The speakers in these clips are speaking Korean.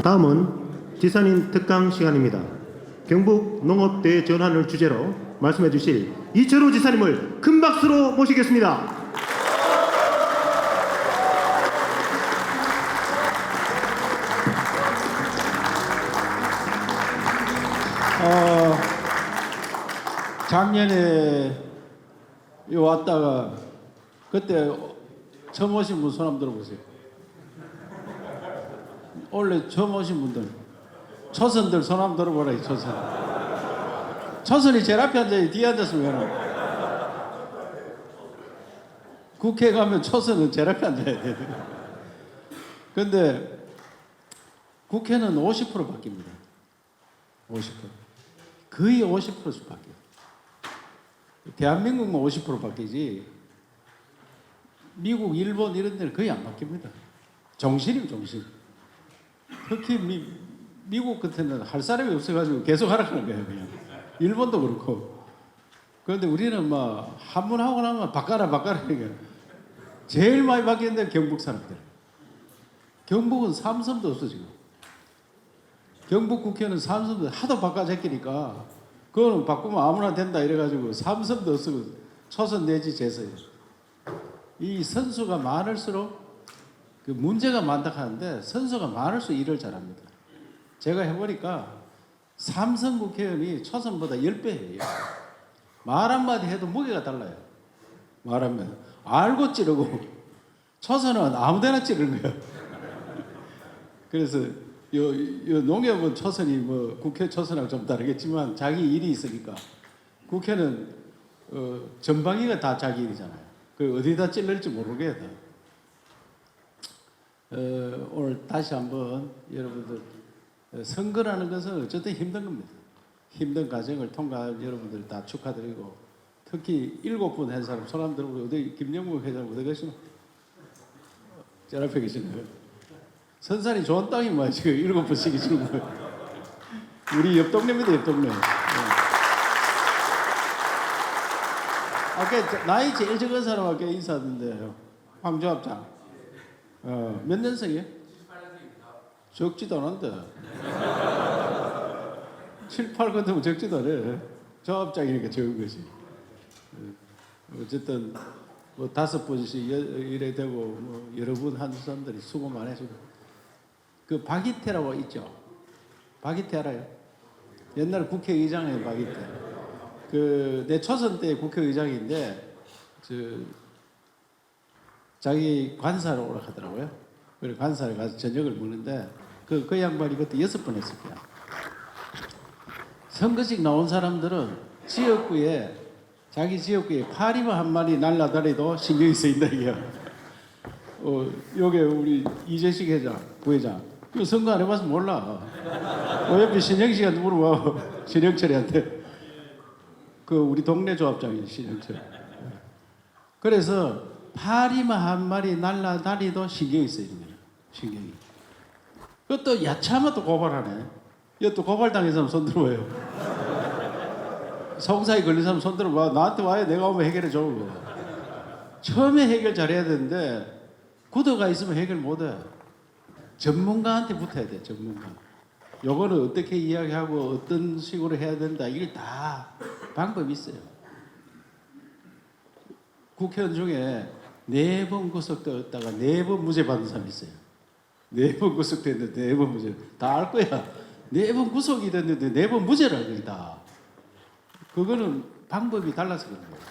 다음은 지산인 특강 시간입니다. 경북 농업대 전환을 주제로 말씀해 주실 이철우 지사님을 큰 박수로 모시겠습니다. 작년에 요 왔다가 그때 처음 오신 분 손 한번 들어보세요. 원래 처음 오신 분들 초선들 손 한번 들어보라. 이 초선이 제일 앞에 앉아요. 뒤에 앉았으면 국회 가면 초선은 제일 앞에 앉아야 돼. 근데 국회는 50% 바뀝니다. 50%. 거의 50%씩 바뀌어요. 대한민국만 50% 바뀌지 미국, 일본 이런 데는 거의 안 바뀝니다. 정신이요, 정신. 특히 미국 같은 할 사람이 없어가지고 계속 하라는 거예요, 그냥. 일본도 그렇고. 그런데 우리는 막 한 번 하고 나면 바꿔라 그러니까. 제일 많이 바뀌는데 경북 사람들. 경북은 삼섬도 없어 지금. 경북 국회는 삼섬도 하도 바꿔제끼니까 그거는 바꾸면 아무나 된다 이래가지고 삼섬도 없고 초선 내지 재서요. 이 선수가 많을수록 그 문제가 많다 하는데 선수가 많을수록 일을 잘합니다. 제가 해보니까 삼선 국회의원이 초선보다 10배예요. 말 한마디 해도 무게가 달라요. 말 한마디. 알고 찌르고 초선은 아무데나 찌르는 거예요. 그래서 요 농협은 초선이 뭐 국회 초선하고 좀 다르겠지만 자기 일이 있으니까 국회는 전방위가 다 자기 일이잖아요. 그 어디다 찔릴지 모르게 돼. 오늘 다시 한번 여러분들 선거라는 것은 어쨌든 힘든 겁니다. 힘든 과정을 통과한 여러분들 다 축하드리고 특히 7분 한 사람 손 한번 들어보고 어디 김영국 회장 어디 계시나? 저 앞에 계시나요? 선산이 좋은 땅이 뭐야 지금 7번씩이 주는 거예요. 우리 옆 동네입니다. 옆 동네. 아까 나이 제일 적은 사람한테 인사하던데요. 황조합장. 몇 년생이에요? 78년생입니다. 적지도 않은데. 7, 8 건드면 적지도 않아요. 조합장이니까 적은 거지. 어쨌든 뭐 5번씩 이래 되고 뭐 여러 분 한 사람들이 수고 많이 해주고. 그 박이태라고 있죠. 박이태 알아요? 옛날 국회의장이에요, 박이태. 그 내 초선 때 국회의장인데 자기 관사로 오라 하더라고요. 그래 관사에 가서 저녁을 먹는데 그 양반이 그때 6번 했을 거야. 선거직 나온 사람들은 지역구에 자기 지역구에 파리만 한 마리 날라다니도 신경이 쓰인다 이게요. 요게 우리 이재식 회장, 부회장. 이거 선거 안 해봐서 몰라. 옆에 신영식한테 물어봐. 신영철이한테. 그 우리 동네 조합장이 신영철. 그래서 파리만 한 마리 날라다니도 신경이 쓰이는 거예요. 신경이. 그것도 야차하면 또 고발하네. 이것도 고발당한 사람 손 들어봐요. 성사에 걸린 사람 손 들어봐. 나한테 와야 내가 오면 해결해 줘. 처음에 해결 잘해야 되는데 구도가 있으면 해결 못해. 전문가한테 붙어야 돼. 전문가. 요거는 어떻게 이야기하고 어떤 식으로 해야 된다. 이게 다 방법이 있어요. 국회의원 중에 4번 구속되었다가 4번 무죄 받은 사람이 있어요. 4번 구속됐는데 4번 무죄. 다 알 거야. 4번 구속이 됐는데 4번 무죄라 그러다. 그거는 방법이 달라서 그런 거예요.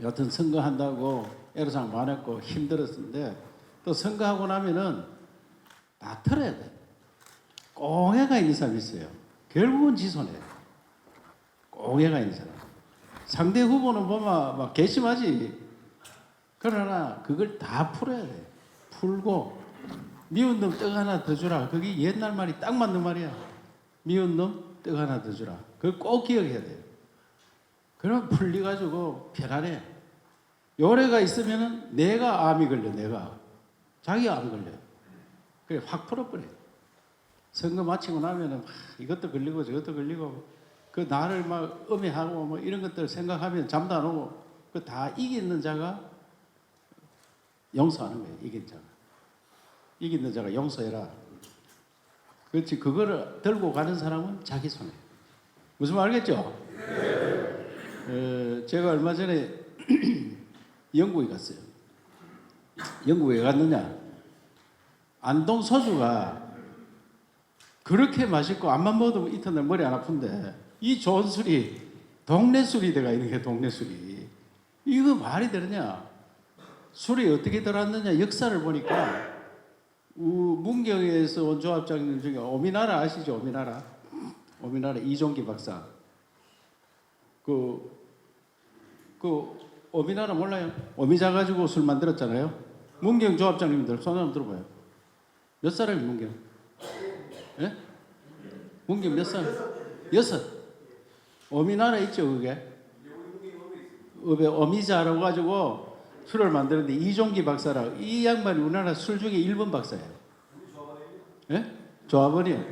여튼 선거한다고 애로사항 많았고 힘들었는데 또 선거하고 나면은 다 털어야 돼. 꽁해가 있는 사람이 있어요. 결국은 지손해요. 꽁해가 있는 사람. 상대 후보는 보면 막 괘씸하지. 그러나 그걸 다 풀어야 돼. 풀고 미운 놈 떡 하나 더 주라. 그게 옛날 말이 딱 맞는 말이야. 미운 놈 떡 하나 더 주라. 그걸 꼭 기억해야 돼요. 그러면 풀려가지고 편안해. 요래가 있으면은 내가 암이 걸려. 내가. 자기가 암 걸려요. 그래 확 풀어버려요. 선거 마치고 나면은 이것도 걸리고 저것도 걸리고 그 나를 막 음해하고 뭐 이런 것들 생각하면 잠도 안 오고 그 다 이기는 자가 용서하는 거예요. 이긴 자가. 이기는 자가 용서해라. 그렇지. 그거를 들고 가는 사람은 자기 손에. 무슨 말 알겠죠? 제가 얼마 전에 영국에 갔어요. 영국에 갔느냐? 안동 소주가 그렇게 맛있고 암만 먹어도 이튿날 머리 안 아픈데 이 좋은 술이 동네 술이 돼가 있는 게 동네 술이. 이거 말이 되느냐? 술이 어떻게 들어왔느냐? 역사를 보니까 문경에서 온 조합장님 중에 오미나라 아시죠? 오미나라. 오미나라 이종기 박사. 그 오미나라 몰라요? 오미자 가지고 술 만들었잖아요. 문경 조합장님들 손 한번 들어봐요. 몇 사람이 문경? 예? 문경 몇 사람? 6. 오미나라 있죠 그게? 오미자라고 가지고 술을 만드는데 이종기 박사라. 이 양반이 우리나라 술 중에 1번 박사예요. 예? 조합원이요.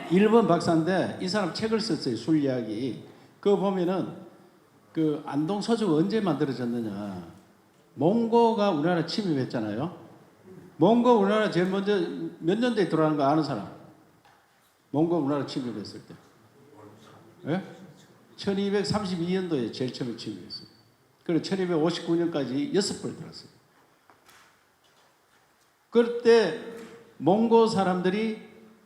1번 박사인데 이 사람 책을 썼어요. 술 이야기. 그거 보면은 그 안동 소주가 언제 만들어졌느냐. 몽고가 우리나라 침입했잖아요. 몽고 우리나라 제일 먼저 몇 년대에 들어가는 거 아는 사람? 몽고 우리나라 침입했을 때. 예? 1232년도에 제일 처음에 침입했어요. 그리고 1259년까지 6번 들었어요. 그때 몽고 사람들이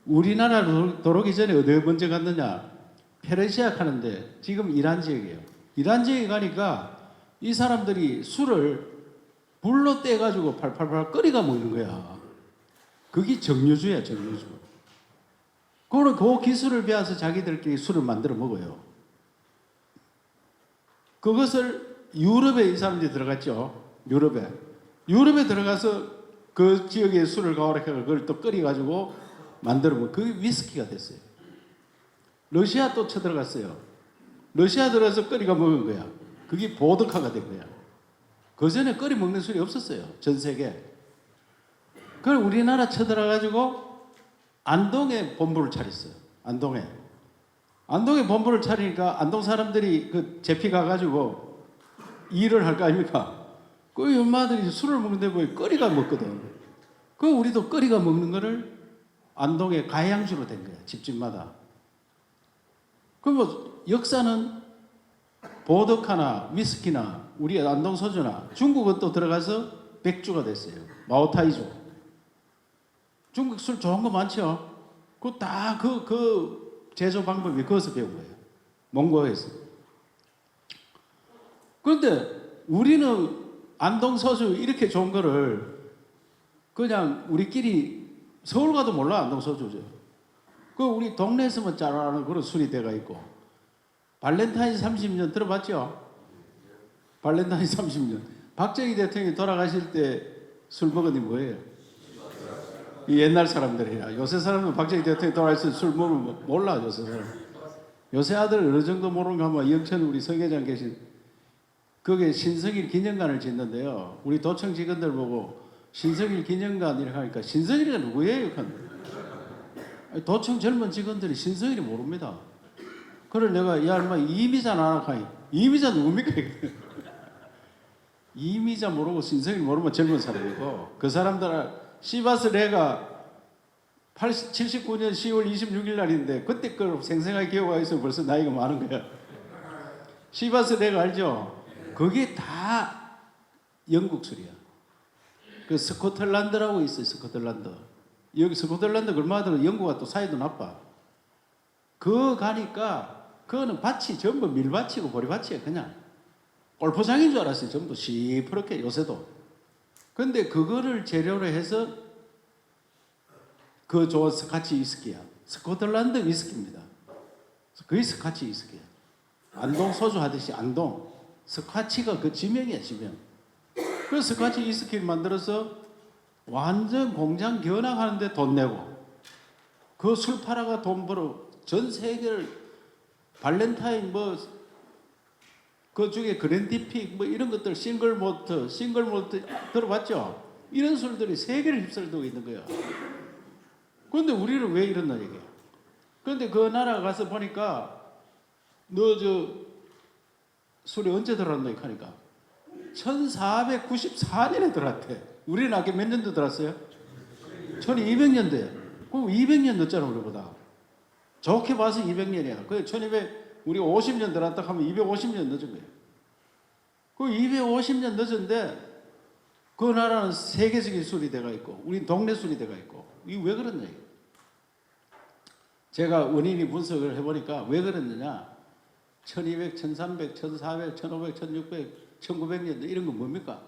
우리나라로 들어오기 전에 어디에 먼저 갔느냐? 페르시아 가는데 지금 이란 지역이에요. 이란 지역에 가니까 이 사람들이 술을 불로 떼가지고 팔팔팔 끓이가 먹는 거야. 그게 정류주야, 정류주. 그거는 그 기술을 배워서 자기들끼리 술을 만들어 먹어요. 그것을 유럽에 이 사람들이 들어갔죠. 유럽에 들어가서 그 지역의 술을 가오락해서 그걸 또 끓여가지고 만들어 먹고 그게 위스키가 됐어요. 러시아 또 쳐들어갔어요. 러시아 들어가서 끓여가 먹은 거야. 그게 보드카가 된 거야. 그 전에 끓여 먹는 술이 없었어요. 전 세계. 그걸 우리나라 쳐들어가지고 안동에 본부를 차렸어요. 안동에 본부를 차리니까 안동 사람들이 그 제피 가가지고 일을 할 거 아닙니까? 그 엄마들이 술을 먹는데 뭐 끓이가 먹거든. 그 우리도 끓이가 먹는 거를 안동에 가양주로 된 거야. 집집마다. 그럼 뭐 역사는 보드카나 위스키나 우리 안동 소주나 중국은 또 들어가서 백주가 됐어요. 마오타이주. 중국 술 좋은 거 많죠. 그 다 그 제조 방법이 거기서 배운 거예요. 몽고에서. 그런데 우리는 안동 소주 이렇게 좋은 거를 그냥 우리끼리 서울 가도 몰라. 안동 소주죠. 그 우리 동네에서만 잘하는 그런 술이 돼가 있고. 발렌타인 30년 들어봤죠? 발렌타인 30년. 박정희 대통령이 돌아가실 때 술 먹었니 뭐예요? 이 옛날 사람들이야. 요새 사람은 박정희 대통령이 돌아가실 때 술 먹으면 몰라. 요새 사람. 요새 아들 어느 정도 모르는 거 하면 영천 우리 서계장 계신 거기에 신성일 기념관을 짓는데요. 우리 도청 직원들 보고 신성일 기념관 이렇게 하니까 신성일이가 누구예요? 도청 젊은 직원들이 신성일이 모릅니다. 그래 내가 야 얼마 이미자 나라카이 이미자 누굽니까? 이미자 모르고 신성일 모르면 젊은 사람이고 그 사람들 시바스 레가 79년 10월 26일 날인데 그때 걸 생생하게 기억하고 있으면 벌써 나이가 많은 거야. 시바스 레가 알죠? 그게 다 영국 술이야. 그 스코틀랜드라고 있어요. 스코틀랜드. 여기 스코틀랜드 얼마나 영국과 또 사이도 나빠. 그 가니까 그거는 밭이 전부 밀밭이고 보리밭이에요. 그냥 골프장인 줄 알았어요. 전부 시퍼렇게 요새도. 근데 그거를 재료로 해서 그 좋은 스카치 위스키야. 스코틀랜드 위스키입니다. 그게 스카치 위스키야. 안동 소주 하듯이 안동. 스카치가 그 지명이야, 지명. 그 스카치 위스키를 만들어서 완전 공장 견학하는데 돈 내고 그 술 팔아가 돈 벌어 전 세계를 발렌타인 뭐 그 중에 그랜디픽 뭐 이런 것들 싱글 몰트 들어봤죠? 이런 술들이 세계를 휩쓸고 있는 거야. 그런데 우리는 왜 이러나 이게? 그런데 그 나라 가서 보니까 너 저 술이 언제 들어왔나 하니까 1494년에 들어왔대. 우리는 아까 몇 년도 들었어요? 1200년대. 그럼 200년 늦잖아 우리보다. 좋게 봐서 200년이야. 그 1200, 우리 50년 들었다 하면 250년 늦은 거예요. 그 250년 늦은데 그 나라는 세계적인 술이 돼가 있고 우리 동네 술이 돼가 있고 이게 왜 그러냐 이거. 제가 원인이 분석을 해보니까 왜 그랬느냐 1200, 1300, 1400, 1500, 1600, 1900년 이런 건 뭡니까?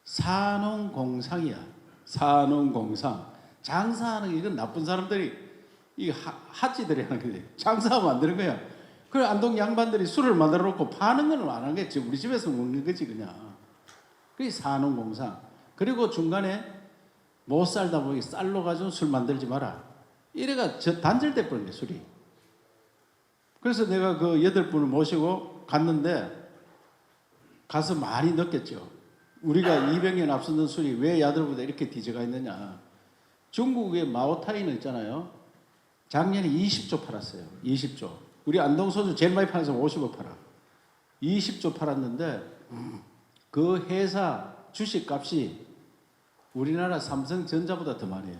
산업공상이야. 산업공상. 장사하는 게 이건 나쁜 사람들이 이 핫지들이 하는 거지. 장사하면 안 되는 거야. 그래 안동 양반들이 술을 만들어 놓고 파는 건 안 하겠지. 우리 집에서 먹는 거지 그냥. 그게 산업공상. 그리고 중간에 못 살다 보니 쌀로 가지고 술 만들지 마라. 이래가 단절돼 버린 게 술이. 그래서 내가 그 8분을 모시고 갔는데 가서 많이 느꼈죠. 우리가 200년 앞서던 술이 왜 야들보다 이렇게 뒤져가 있느냐. 중국의 마오타이는 있잖아요. 작년에 20조 팔았어요. 20조. 우리 안동 소주 제일 많이 파는 사람 50억 팔아. 20조 팔았는데 그 회사 주식값이 우리나라 삼성전자보다 더 많이 해요.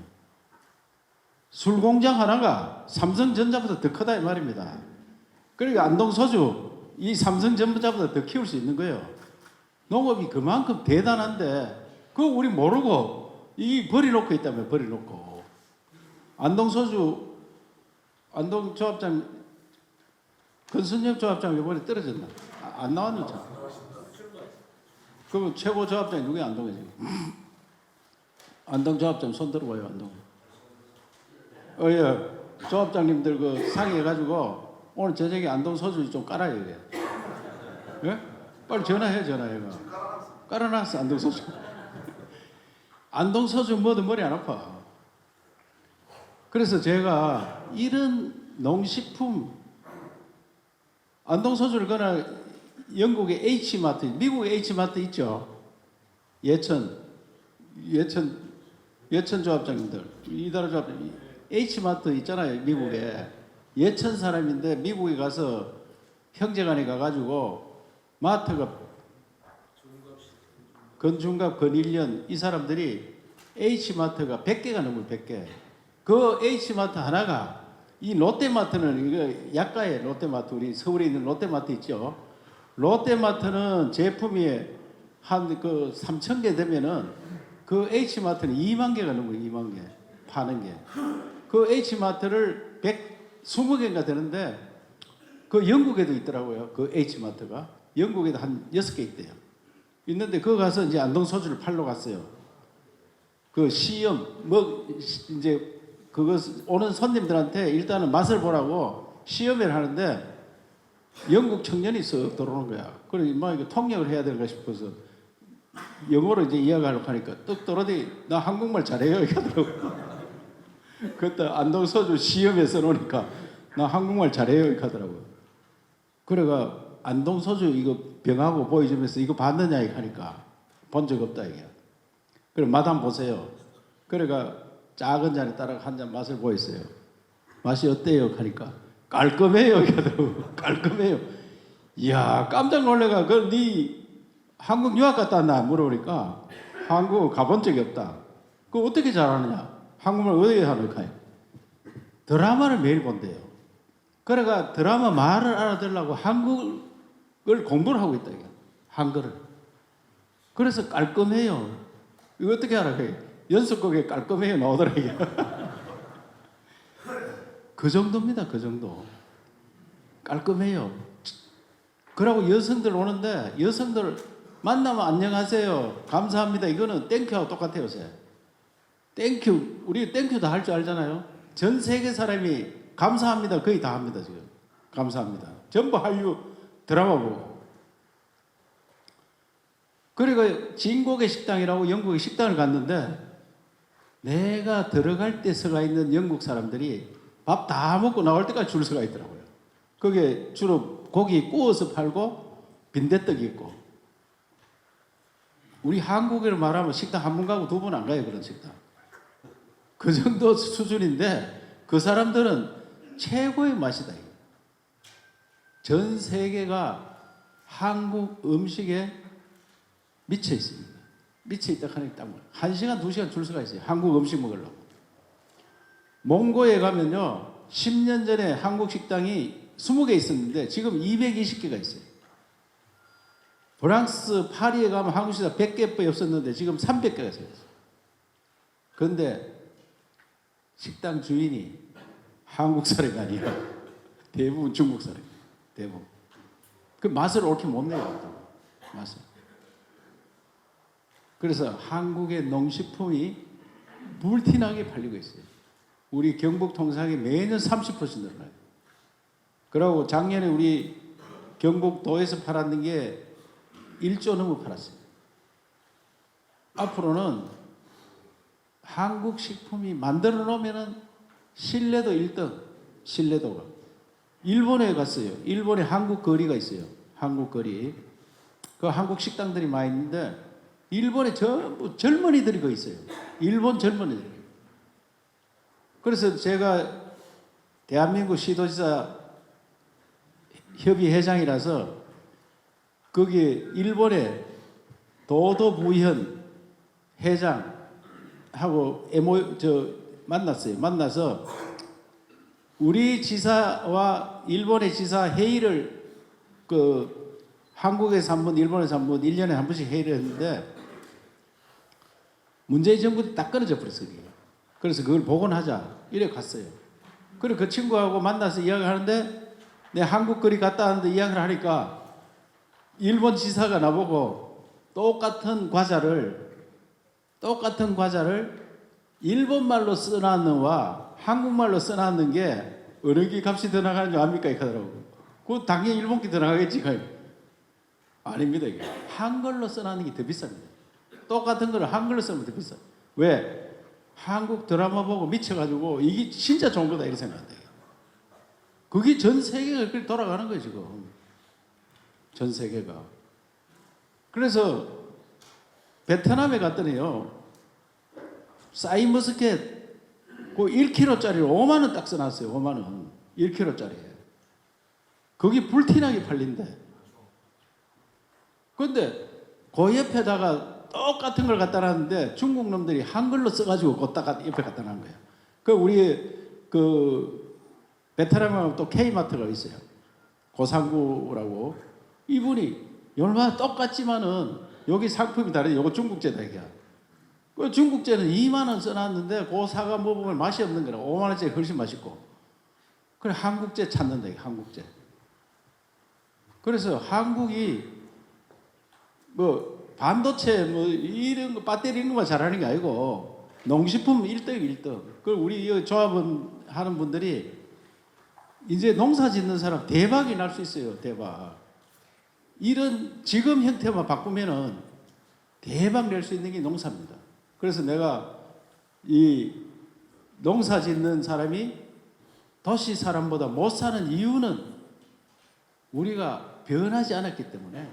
술 공장 하나가 삼성전자보다 더 크다 이 말입니다. 그러니까 안동 소주 이 삼성전자보다 더 키울 수 있는 거예요. 농업이 그만큼 대단한데 그거 우리 모르고 이 버려놓고 있다며 버려놓고. 안동 소주 안동 조합장 권순엽 조합장 이번에 떨어졌나? 안 나왔는 참. 그러면 최고 조합장이 누구야 안동에 지금? 안동 조합장 손 들어봐요 안동. 예. 조합장님들 그 상의해가지고 오늘 저녁에 안동 소주 좀 깔아요 이게. 예? 빨리 전화해 전화해가. 깔아놨어 안동 소주. 안동 소주 먹어도 머리 안 아파. 그래서 제가 이런 농식품 안동 소주를 거나 영국의 H마트, 미국의 H마트 있죠. 예천 조합장님들, 이다라 조합장, H마트 있잖아요, 미국에. 예천 사람인데 미국에 가서 형제간에 가가지고 마트가 건중갑, 건일년 이 사람들이 H마트가 100개가 넘어요, 100개. 그 H마트 하나가 이 롯데마트는 이거 약가의 롯데마트 우리 서울에 있는 롯데마트 있죠. 롯데마트는 제품이 한 그 3,000개 되면은 그 H마트는 2만 개가 넘어요. 2만 개 파는 게. 그 H마트를 120개인가 되는데 그 영국에도 있더라고요. 그 H마트가 영국에도 한 6개 있대요. 있는데 그거 가서 이제 안동 소주를 팔러 갔어요. 그 시험 뭐 이제 그거 오는 손님들한테 일단은 맛을 보라고 시험을 하는데 영국 청년이 쓱 들어오는 거야. 그래 막 이거 통역을 해야 될까 싶어서 영어로 이제 이야기하려고 하니까 떡 떨어지 나 한국말 잘해요 이러더라고. 그때 안동 소주 시험에 써놓으니까 나 한국말 잘해요 이렇게 하더라고요. 그래가 안동 소주 이거 병하고 보여주면서 이거 봤느냐 이렇게 하니까 본 적 없다 이게. 그래 맛 한번 보세요. 그래가 작은 잔에 따라 한 잔 맛을 보였어요. 맛이 어때요? 하니까 깔끔해요 이렇게 하더라고요. 깔끔해요. 이야 깜짝 놀래가 네 한국 유학 갔다 왔나 물어보니까 한국 가본 적이 없다. 그거 어떻게 잘하느냐? 한국말 어떻게 하는가? 드라마를 매일 본대요. 그래가 드라마 말을 알아들으려고 한국을 공부를 하고 있다. 이게. 한글을. 그래서 깔끔해요. 이거 어떻게 알아요? 연습곡에 깔끔해요 나오더라 이게. 그 정도입니다. 그 정도. 깔끔해요. 그러고 여성들 오는데 여성들 만나면 안녕하세요. 감사합니다. 이거는 땡큐하고 똑같아요. 요새. 땡큐. 우리 땡큐 다 할 줄 알잖아요. 전 세계 사람이 감사합니다. 거의 다 합니다. 지금. 감사합니다. 전부 한류 드라마 보고. 그리고 진국의 식당이라고 영국의 식당을 갔는데 내가 들어갈 때 서가 있는 영국 사람들이 밥 다 먹고 나올 때까지 줄 서가 있더라고요. 거기에 주로 고기 구워서 팔고 빈대떡이 있고. 우리 한국으로 말하면 식당 한 번 가고 두 번 안 가요. 그런 식당. 그 정도 수준인데 그 사람들은 최고의 맛이다. 전 세계가 한국 음식에 미쳐 있습니다. 미쳐 있다 하니까 딱 1시간, 2시간 줄 수가 있어요. 한국 음식 먹으려고. 몽고에 가면요, 10년 전에 한국 식당이 20개 있었는데 지금 220개가 있어요. 프랑스 파리에 가면 한국 식당 100개밖에 없었는데 지금 300개가 있어요. 그런데 식당 주인이 한국 사람이 아니에요. 대부분 중국 사람. 대부분. 그 맛을 옳게 못 내요. 맛을. 그래서 한국의 농식품이 불티나게 팔리고 있어요. 우리 경북 통상이 매년 30% 늘어나요. 그리고 작년에 우리 경북도에서 팔았는 게 1조 넘어 팔았어요. 앞으로는 한국 식품이 만들어 놓으면은 신뢰도 1등, 신뢰도가. 일본에 갔어요. 일본에 한국 거리가 있어요. 한국 거리. 그 한국 식당들이 많이 있는데 일본에 전부 젊은이들이 거 있어요. 일본 젊은이들. 그래서 제가 대한민국 시도지사 협의 회장이라서 거기 일본에 도도부현 회장하고 만났어요. 만나서 우리 지사와 일본의 지사 회의를 한국에서 한 번, 일본에서 한 번, 1년에 한 번씩 회의를 했는데 문재인 정부 딱 끊어져 버렸어요. 그래서 그걸 복원하자 이래 갔어요. 그리고 그 친구하고 만나서 이야기하는데 내 한국 거리 갔다 왔는데 이야기를 하니까 일본 지사가 나보고 똑같은 과자를 일본말로 써놨는와 한국말로 써놨는 게 어느 게 값이 더 나가는 줄 압니까? 이렇게 하더라고. 그 당연히 일본 게 더 나가겠지. 아닙니다. 이게 한글로 써놨는 게 더 비쌉니다. 똑같은 거를 한글로 쓰면 더 비싸. 왜? 한국 드라마 보고 미쳐가지고 이게 진짜 좋은 거다 이렇게 생각한다. 그게 전 세계가 그렇게 돌아가는 거예요 지금. 전 세계가. 그래서 베트남에 갔더니요. 사이머스켓 그 1kg짜리를 5만 원 딱 써놨어요. 5만 원. 1kg짜리. 거기 불티나게 팔린대. 그런데 그 옆에다가 똑같은 걸 갖다 놨는데 중국 놈들이 한글로 써가지고 그딱 옆에 갖다 놨는 거예요. 그 우리 베트남에 또 K마트가 있어요. 고상구라고. 이분이 얼마나 똑같지만은 여기 상품이 다르죠. 요거 중국제다 이게. 그 중국제는 2만 원 써놨는데 그 사과 먹으면 맛이 없는 거라. 5만 원짜리 훨씬 맛있고. 그래 한국제 찾는다 이게 한국제. 그래서 한국이 반도체 이런 거 배터리 이런 것만 잘하는 게 아니고 농식품 1등 1등. 그 우리 이 조합원 하는 분들이 이제 농사 짓는 사람 대박이 날 수 있어요. 대박. 이런 지금 형태만 바꾸면은 대박 낼 수 있는 게 농사입니다. 그래서 내가 이 농사 짓는 사람이 도시 사람보다 못 사는 이유는 우리가 변하지 않았기 때문에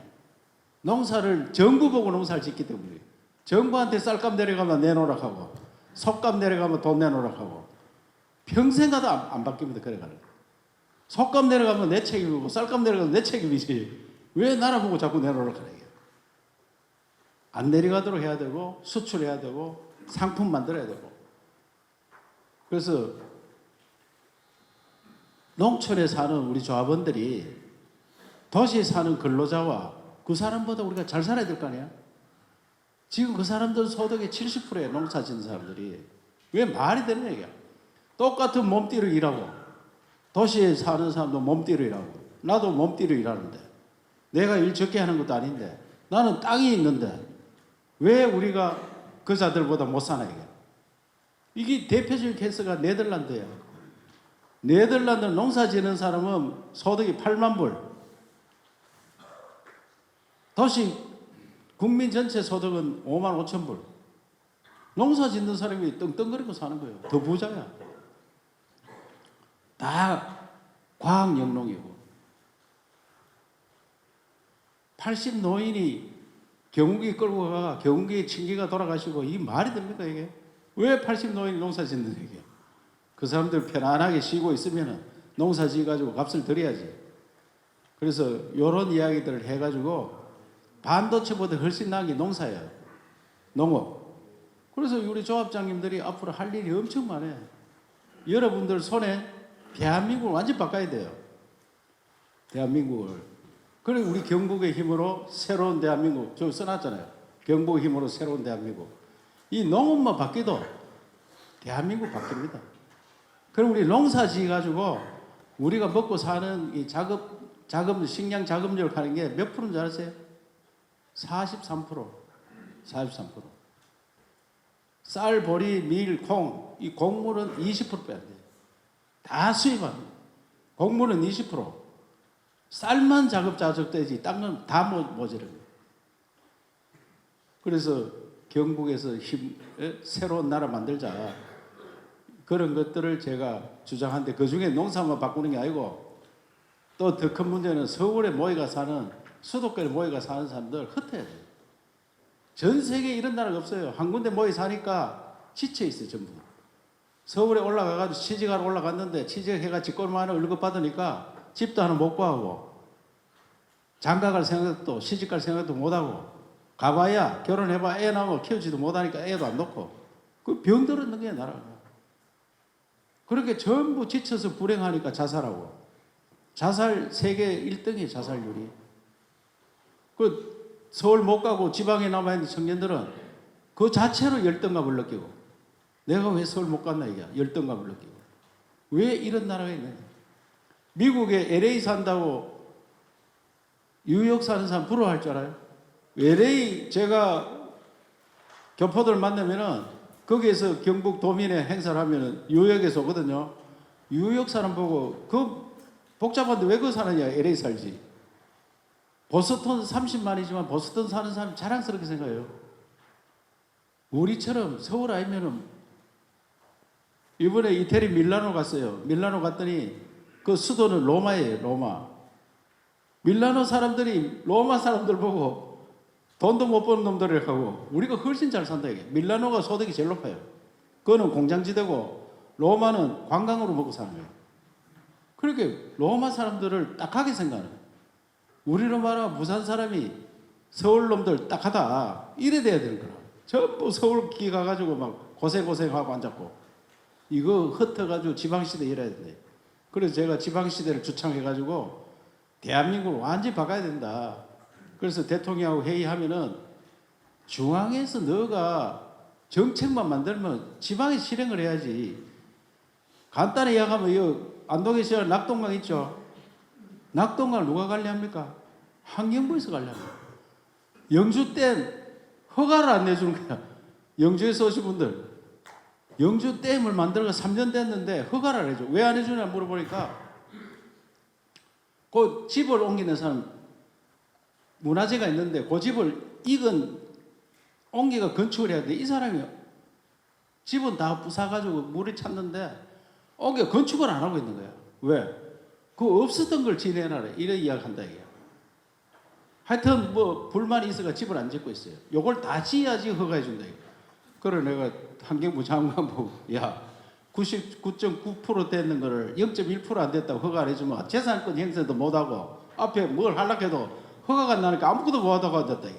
농사를 정부 보고 농사를 짓기 때문에 정부한테 쌀값 내려가면 내놓으라 하고 속값 내려가면 돈 내놓으라 하고 평생 가도 안 바뀝니다. 그래가는 속값 내려가면 내 책임이고 쌀값 내려가면 내 책임이지 왜 나라 보고 자꾸 내놓으라 하는 안 내려가도록 해야 되고 수출해야 되고 상품 만들어야 되고 그래서 농촌에 사는 우리 조합원들이 도시에 사는 근로자와 그 사람보다 우리가 잘 살아야 될 거 아니야? 지금 그 사람들 소득의 70%에 농사 짓는 사람들이 왜 말이 되는 얘기야? 똑같은 몸띠로 일하고 도시에 사는 사람도 몸띠로 일하고 나도 몸띠로 일하는데 내가 일 적게 하는 것도 아닌데 나는 땅이 있는데 왜 우리가 그자들보다 못 사나 이게 대표적인 케이스가 네덜란드야. 네덜란드 농사 짓는 사람은 소득이 8만 불. 도시 국민 전체 소득은 5만 5천 불. 농사 짓는 사람이 떵떵거리고 사는 거예요. 더 부자야. 다 과학 영농이고. 80 노인이 경운기 끌고 가 경운기 친기가 돌아가시고 이 말이 됩니까 이게? 왜 80 노인이 농사 짓는 얘기야? 그 사람들 편안하게 쉬고 있으면 농사 지어가지고 값을 드려야지. 그래서 이런 이야기들을 해가지고 반도체보다 훨씬 나은 게 농사예요. 농업. 그래서 우리 조합장님들이 앞으로 할 일이 엄청 많아요. 여러분들 손에 대한민국을 완전히 바꿔야 돼요. 대한민국을. 그리고 우리 경북의 힘으로 새로운 대한민국, 저 써놨잖아요. 경북의 힘으로 새로운 대한민국. 이 농업만 바뀌도 대한민국 바뀝니다. 그럼 우리 농사 지어가지고 우리가 먹고 사는 이 식량 자급률 하는 게 몇 프로인지 아세요? 43%. 43%. 쌀, 보리, 밀, 콩, 이 곡물은 20%밖에 안 돼요. 다 수입합니다. 곡물은 20%. 쌀만 자급자족되지, 딴 건 다 모자랍니다. 그래서 경북에서 새로운 나라 만들자. 그런 것들을 제가 주장하는데 그 중에 농사만 바꾸는 게 아니고 또 더 큰 문제는 서울에 모여가 사는 수도권에 모여가 사는 사람들 흩어야 돼요. 전 세계에 이런 나라가 없어요. 한 군데 모여 사니까 지쳐 있어요, 전부. 서울에 올라가가지고 취직하러 올라갔는데 취직해가 직권만 하나 월급 받으니까 집도 하나 못 구하고 장가 갈 생각도 시집 갈 생각도 못하고 가봐야 결혼해봐 애 낳으면 키우지도 못하니까 애도 안 놓고 그 병들었는 게 나라가. 그렇게 전부 지쳐서 불행하니까 자살하고 자살 세계 1등이에요. 자살률이. 그 서울 못 가고 지방에 남아있는 청년들은 그 자체로 열등감을 느끼고 내가 왜 서울 못 갔나 이게 열등감을 느끼고 왜 이런 나라가 있느냐. 미국에 LA 산다고 뉴욕 사는 사람 부러워할 줄 알아요? LA 제가 교포들 만나면은 거기에서 경북 도민회 행사를 하면은 뉴욕에서 오거든요. 뉴욕 사람 보고 그 복잡한데 왜 그 사느냐 LA 살지. 보스턴 30만이지만 보스턴 사는 사람 자랑스럽게 생각해요. 우리처럼 서울 아니면은 이번에 이태리 밀라노 갔어요. 밀라노 갔더니 그 수도는 로마예요. 로마. 밀라노 사람들이 로마 사람들 보고 돈도 못 버는 놈들을 하고 우리가 훨씬 잘 산다 이게. 밀라노가 소득이 제일 높아요. 그거는 공장지대고 로마는 관광으로 먹고 사는 거예요. 그렇게 로마 사람들을 딱하게 생각하는 거예요. 우리로 말하면 부산 사람이 서울 놈들 딱하다 이래 돼야 되는 거라. 전부 서울 기 가가지고 막 고생하고 앉았고 이거 흩어가지고 지방시대 이래야 돼. 그래서 제가 지방시대를 주창해가지고 대한민국을 완전히 바꿔야 된다. 그래서 대통령하고 회의하면은 중앙에서 너가 정책만 만들면 지방에 실행을 해야지. 간단히 이야기하면 이 안동에 시절 낙동강 있죠. 낙동강을 누가 관리합니까? 환경부에서 관리합니다. 영주댐 허가를 안 내주는 거야. 영주에서 오신 분들 영주댐을 만들어가 3년 됐는데 허가를 안 해줘. 왜 안 해주냐 물어보니까 그 집을 옮기는 사람 문화재가 있는데 그 집을 익은 옮기가 건축을 해야 돼. 이 사람이 집은 다 부사가지고 물이 찼는데 옮겨 건축을 안 하고 있는 거야. 왜? 그 없었던 걸 지내놔라. 이런 이야기 한다 이게. 하여튼 뭐 불만이 있어가 집을 안 짓고 있어요. 요걸 다 지어야지 허가해 준다 이게. 그래 내가 환경부 장관 보고 야 99.9% 됐는 거를 0.1% 안 됐다고 허가 안 해주면 재산권 행사도 못하고 앞에 뭘 하려고 해도 허가가 안 나니까 아무것도 못하고 앉았다.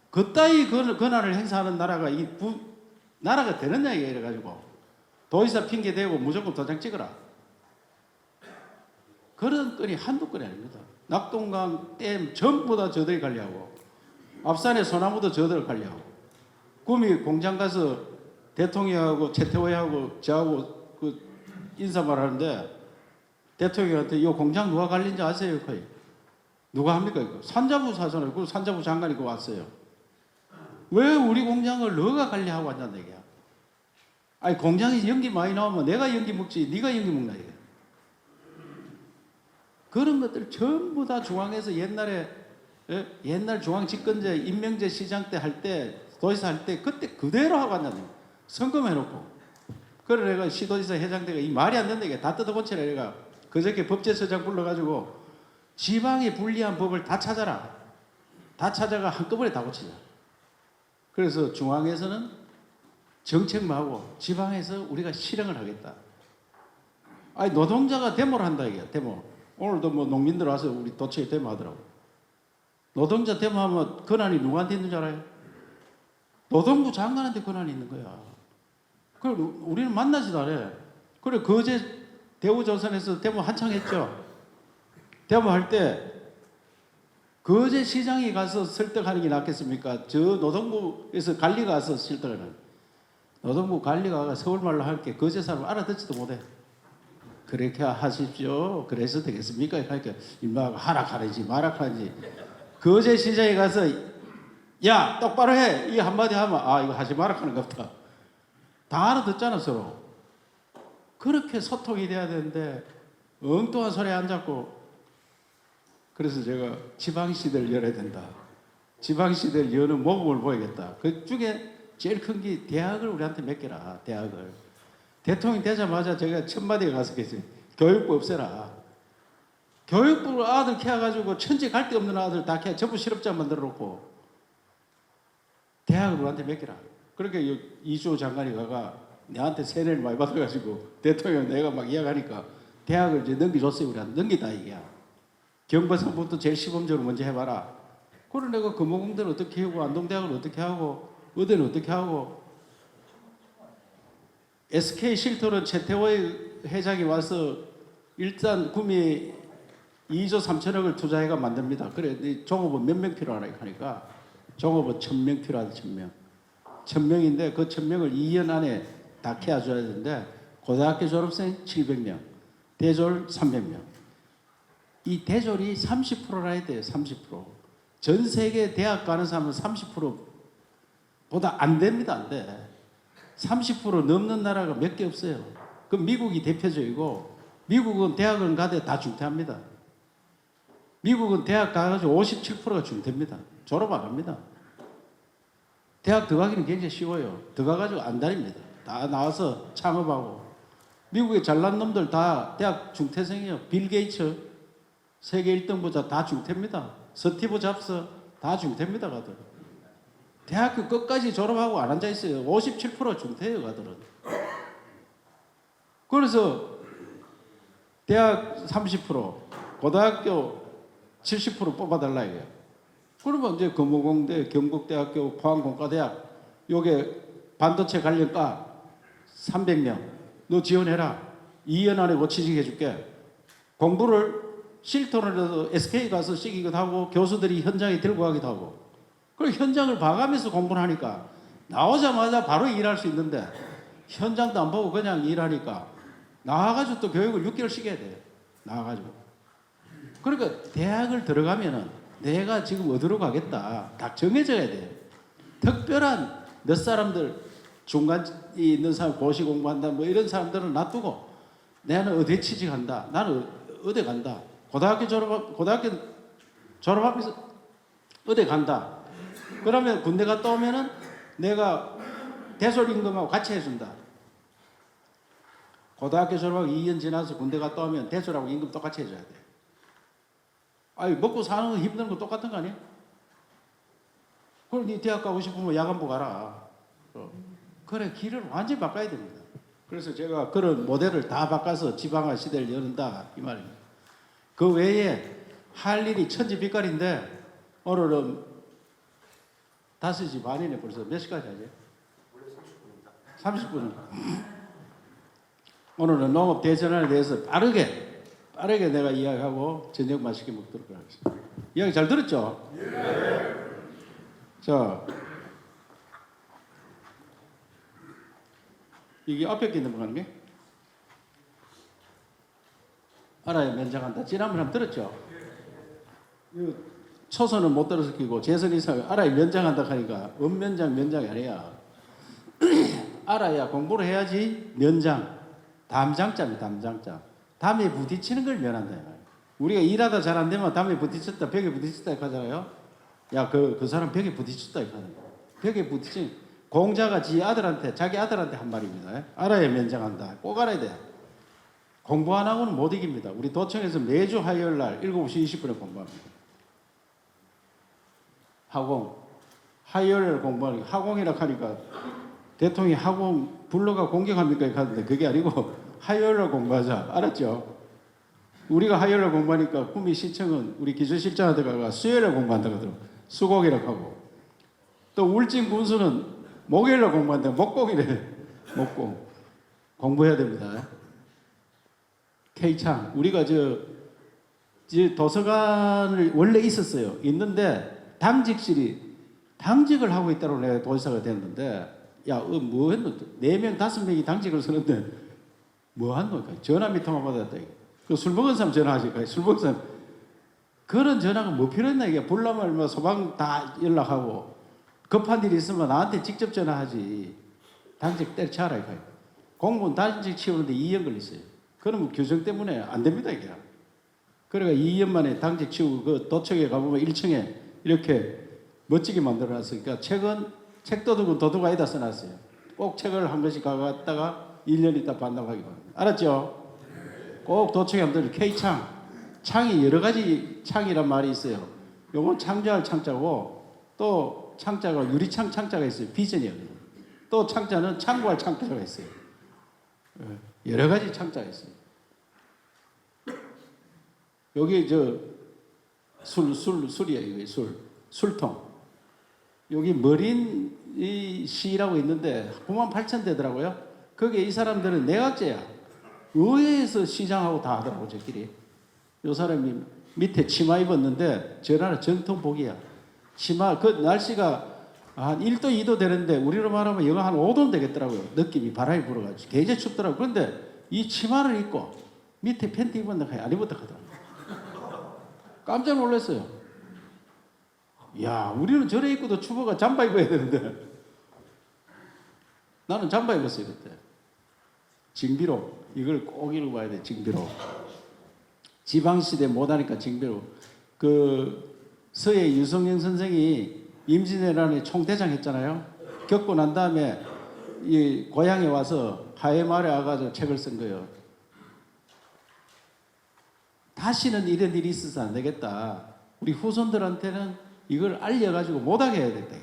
그따위 권한을 행사하는 나라가 나라가 되느냐 이래가지고 도지사 핑계 대고 무조건 도장 찍어라. 그런 건이 한두 건이 아닙니다. 낙동강 댐 전부 다 저들이 관리하고 앞산의 소나무도 저들 관리하고 구미 공장 가서 대통령하고 최태호하고 저하고 그 인사말 하는데 대통령한테 이 공장 누가 관리인지 아세요? 거의 누가 합니까 이거? 산자부 사잖아요. 그 산자부 장관이 그 왔어요. 왜 우리 공장을 너가 관리하고 왔냐는 얘기야. 아니 공장에서 연기 많이 나오면 내가 연기 먹지 네가 연기 먹나 이게. 그런 것들 전부 다 중앙에서 옛날 중앙 집권제 임명제 시장 때 할 때 도지사 할 때 그때 그대로 하고 왔냐는 거야. 성금해놓고. 그래 내가 시도지사 회장대가 이 말이 안 된다 이게. 다 뜯어고치라 내가 그저께 법제처장 불러가지고 지방에 불리한 법을 다 찾아라. 다 찾아가 한꺼번에 다 고치자. 그래서 중앙에서는 정책만 하고 지방에서 우리가 실행을 하겠다. 아니 노동자가 데모를 한다 이게. 데모. 오늘도 뭐 농민들 와서 우리 도처에 데모하더라고. 노동자 데모하면 권한이 누구한테 있는 줄 알아요? 노동부 장관한테 권한이 있는 거야. 그걸 우리는 만나지도 않아. 그래 거제 대우조선에서 데모 한창 했죠. 데모 할 때 거제 시장이 가서 설득하는 게 낫겠습니까? 저 노동부에서 관리가 가서 설득하는. 노동부 관리가 서울말로 할게 거제 사람 알아듣지도 못해. 그렇게 하십시오. 그래서 되겠습니까? 그러니까 인마가 하락하는지 마락하는지. 거제 시장에 가서 야 똑바로 해 이 한마디 하면 아 이거 하지 마라 하는 것다. 다 알아듣잖아 서로. 그렇게 소통이 돼야 되는데 엉뚱한 소리에 안 잡고. 그래서 제가 지방시대를 열어야 된다. 지방시대를 여는 모범을 보이겠다. 그 중에 제일 큰 게 대학을 우리한테 맡겨라. 대학을. 대통령 되자마자 제가 첫마디에 가서 계세요. 교육부 없애라. 교육부 아들 키워가지고 천지 갈 데 없는 아들 다 키워 전부 실업자 만들어 놓고 대학을 우리한테 맡겨라. 그렇게 이주호 장관이 가가 내한테 세뇌를 많이 받아가지고 대통령 내가 막 이야기하니까 대학을 이제 넘겨줬어요. 우리한테 넘기다 이게야. 경부선부터 제일 시범적으로 먼저 해봐라. 그래 내가 금호공대를 어떻게 하고 안동대학을 어떻게 하고 의대는 어떻게 하고 SK 실토는 최태호의 회장이 와서 일단 구미 2조 3천억을 투자해가 만듭니다. 그래 종업원 몇 명 필요하나 하니까 종업원 1,000명 필요하다. 1,000명. 1,000명인데 그 1,000명을 2년 안에 다 키워줘야 되는데 고등학교 졸업생 700명, 대졸 300명. 이 대졸이 30%라 해야 돼요. 30%. 전 세계 대학 가는 사람은 30%보다 안 됩니다. 안 돼. 30% 넘는 나라가 몇 개 없어요. 그 미국이 대표적이고 미국은 대학을 가되 다 중퇴합니다. 미국은 대학 가가지고 57%가 중퇴입니다. 졸업 안 합니다. 대학 들어가기는 굉장히 쉬워요. 들어가가지고 안 다닙니다. 다 나와서 창업하고. 미국의 잘난 놈들 다 대학 중퇴생이에요. 빌 게이츠 세계 1등부자 다 중퇴입니다. 스티브 잡스 다 중퇴입니다. 가들. 대학교 끝까지 졸업하고 안 앉아 있어요. 57% 중퇴예요. 가들은. 그래서 대학 30%, 고등학교 70% 뽑아달라 이거예요. 그러면 이제 금호공대, 경북대학교, 포항공과대학 요게 반도체 관련과 300명 너 지원해라. 2년 안에 뭐 취직해줄게. 공부를 실토론에서 SK 가서 시키기도 하고 교수들이 현장에 들고 가기도 하고 그리고 현장을 봐가면서 공부를 하니까 나오자마자 바로 일할 수 있는데 현장도 안 보고 그냥 일하니까 나와가지고 또 교육을 6개월 시켜야 돼요. 나와가지고. 그러니까 대학을 들어가면은 내가 지금 어디로 가겠다 다 정해져야 돼요. 특별한 몇 사람들 중간에 있는 사람 고시 공부한다 뭐 이런 사람들은 놔두고 나는 어디에 취직한다. 나는 어디 간다. 고등학교 졸업하면서 어디 간다. 그러면 군대 갔다 오면은 내가 대졸 임금하고 같이 해준다. 고등학교 졸업하고 2년 지나서 군대 갔다 오면 대졸하고 임금 똑같이 해줘야 돼. 아니 먹고 사는 거 힘든 거 똑같은 거 아니야? 그럼 네 대학 가고 싶으면 야간부 가라. 그래 길을 완전히 바꿔야 됩니다. 그래서 제가 그런 모델을 다 바꿔서 지방화 시대를 여는다 이 말입니다. 그 외에 할 일이 천지빛깔인데 오늘은 5시 반이네. 벌써 몇 시까지 하지? 원래 30분입니다. 30분. 오늘은 농업 대전환에 대해서 빠르게 내가 이야기하고 저녁 맛있게 먹도록 하겠습니다. 이야기 잘 들었죠? 네. 자, 이게 앞에 게 넘어가는 게? 알아야 면장한다. 지난번에 한번 들었죠? 초선은 못 들어서 끼고 재선 이상 알아야 면장한다 하니까 면장이 아니야. 알아야 공부를 해야지 면장. 담장자입니다. 담장자. 담에 부딪히는 걸 면한다. 우리가 일하다 잘 안 되면 담에 부딪혔다, 벽에 부딪혔다 이렇게 하잖아요. 야, 그 사람 벽에 부딪혔다 이렇게 하는 거야. 벽에 부딪힌 공자가 자기 아들한테 한 말입니다. 알아야 면장한다. 꼭 알아야 돼. 공부 안 하고는 못 이깁니다. 우리 도청에서 매주 화요일 날 7시 20분에 공부합니다. 하공. 화요일 공부하니까 하공이라고 하니까 대통령이 하공 불러가 공격합니까? 이렇게 하는데 그게 아니고 화요일날 공부하자. 알았죠? 우리가 화요일날 공부하니까 구미 시청은 우리 기술실장한테 가가 수요일날 공부한다고 하더라고요. 수곡이라고 하고. 또 울진 군수는 목요일날 공부한다. 목공이래. 목공. 공부해야 됩니다. K창 우리가 저 도서관을 원래 있었어요. 있는데 당직을 하고 있다고 내가 도지사가 됐는데 뭐 했노? 4명 5명이 당직을 서는데 뭐 한 거야? 전화 몇 통화 받았다. 술 먹은 사람 전화하지. 술 먹은 사람 그런 전화가 뭐 필요했나 이게 불나면 뭐 소방 다 연락하고 급한 일이 있으면 나한테 직접 전화하지. 당직 때려쳐라 이거. 공무원 당직 치우는데 2년 걸렸어요. 그러면 규정 때문에 안 됩니다 이게. 그러니까 2년 만에 당직 치우고 그 도청에 가보면 1층에 이렇게 멋지게 만들어놨으니까 책도둑은 아니다 써놨어요. 꼭 책을 한 권씩 가져갔다가 1년 있다 반납하기 바랍니다. 알았죠? 꼭 도청에 한번 K창. 창이 여러 가지 창이란 말이 있어요. 요건 창조할 창자고 또 창자가 유리창 창자가 있어요. 비전이요. 또 창자는 창고할 창자가 있어요. 여러 가지 창자가 있어요. 여기 술이에요. 술통. 여기 머린 이 시라고 있는데 98,000대더라고요. 거기에 이 사람들은 내각제야. 의회에서 시장하고 다 하더라고 저끼리. 요 사람이 밑에 치마 입었는데 저 나라 전통복이야. 치마 그 날씨가 한 1도 2도 되는데 우리로 말하면 영하 한 5도 되겠더라고요. 느낌이 바람이 불어가지고 굉장히 춥더라고요. 그런데 이 치마를 입고 밑에 팬티 입었는데 안 입었다 하더라고요. 깜짝 놀랐어요. 야, 우리는 저래 입고도 추워가 잠바 입어야 되는데 나는 잠바 입었어요 그때. 징비록 이걸 꼭 읽어봐야 돼. 징비록. 지방시대 못하니까 징비록. 그 서해 유성영 선생이 임진왜란의 총대장 했잖아요. 겪고 난 다음에 이 고향에 와서 하회마을에 와가지고 책을 쓴 거예요. 다시는 이런 일이 있어서 안 되겠다. 우리 후손들한테는 이걸 알려가지고 못하게 해야 된다.